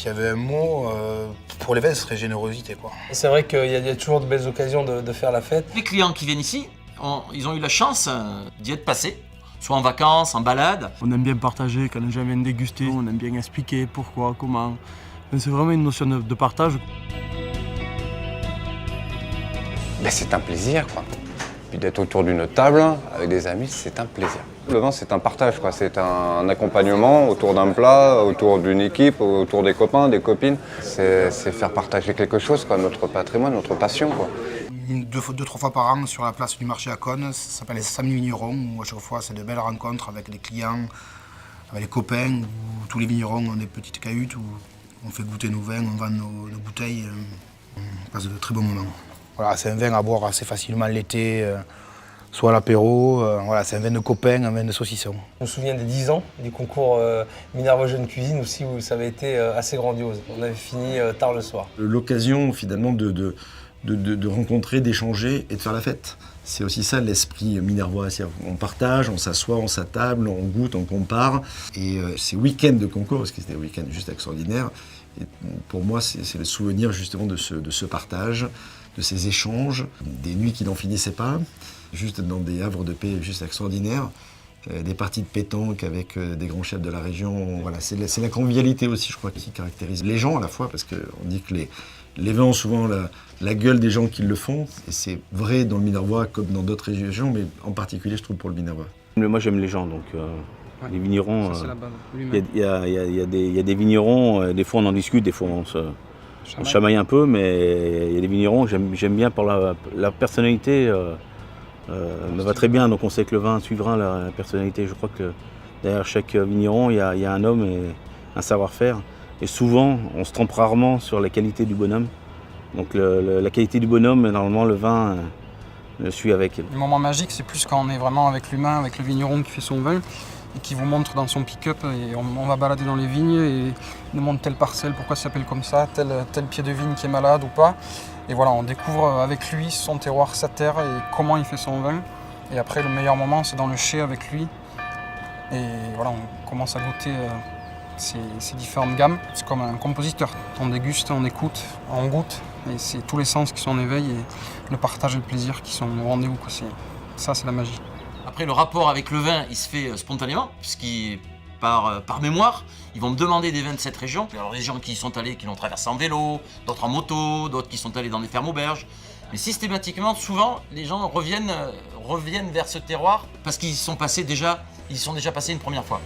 s'il y avait un mot, pour les vins, ce serait générosité, quoi. C'est vrai qu'il y a toujours de belles occasions de faire la fête. Les clients qui viennent ici, ils ont eu la chance d'y être passés, soit en vacances, en balade. On aime bien partager quand les gens viennent déguster, on aime bien expliquer pourquoi, comment. C'est vraiment une notion de partage. Ben, c'est un plaisir, quoi. Puis d'être autour d'une table avec des amis, c'est un plaisir. Le vin, c'est un partage, quoi. C'est un accompagnement autour d'un plat, autour d'une équipe, autour des copains, des copines. C'est faire partager quelque chose, quoi, notre patrimoine, notre passion, quoi. 2-3 fois par an sur la place du marché à Cône, ça s'appelle les Samedi Vignerons, où à chaque fois c'est de belles rencontres avec les clients, avec les copains, où tous les vignerons ont des petites cahutes, où on fait goûter nos vins, on vend nos bouteilles, on passe de très bons moments. Voilà, c'est un vin à boire assez facilement l'été, soit à l'apéro, voilà, c'est un vin de copain, un vin de saucisson. Je me souviens des 10 ans du concours Minervois Jeune Cuisine aussi, où ça avait été assez grandiose. On avait fini tard le soir. L'occasion finalement de rencontrer, d'échanger et de faire la fête. C'est aussi ça l'esprit minervois. On partage, on s'assoit, on s'attable, on goûte, on compare. Et ces week-ends de concours, parce que c'était des week-ends juste extraordinaires, et pour moi c'est le souvenir justement de ce partage, de ces échanges, des nuits qui n'en finissaient pas, juste dans des havres de paix juste extraordinaires, des parties de pétanque avec des grands chefs de la région. Voilà, c'est la convivialité aussi, je crois, qui caractérise les gens à la fois, parce qu'on dit que les vins ont souvent la gueule des gens qui le font, et c'est vrai dans le Minervois comme dans d'autres régions, mais en particulier, je trouve, pour le Minervois. Moi, j'aime les gens, donc les vignerons, il y a des vignerons, des fois on en discute, des fois on chamaille un peu, mais il y a des vignerons que j'aime bien pour la personnalité, me va très bien, donc on sait que le vin suivra la personnalité. Je crois que derrière chaque vigneron, il y a un homme et un savoir-faire. Et souvent, on se trompe rarement sur la qualité du bonhomme. Donc la qualité du bonhomme, normalement, le vin suit avec. Le moment magique, c'est plus quand on est vraiment avec l'humain, avec le vigneron qui fait son vin et qui vous montre dans son pick-up. Et on va balader dans les vignes et il nous montre telle parcelle, pourquoi ça s'appelle comme ça, tel pied de vigne qui est malade ou pas. Et voilà, on découvre avec lui son terroir, sa terre et comment il fait son vin. Et après, le meilleur moment, c'est dans le chai avec lui. Et voilà, on commence à goûter ces différentes gammes. C'est comme un compositeur. On déguste, on écoute, on goûte. Et c'est tous les sens qui sont en éveil et le partage et le plaisir qui sont au rendez-vous. Ça, c'est la magie. Après, le rapport avec le vin, il se fait spontanément, puisqu'il par mémoire, ils vont me demander des vins de cette région. Alors les gens qui y sont allés, qui l'ont traversé en vélo, d'autres en moto, d'autres qui sont allés dans des fermes auberges. Mais systématiquement, souvent, les gens reviennent vers ce terroir parce qu'ils sont déjà passés une première fois.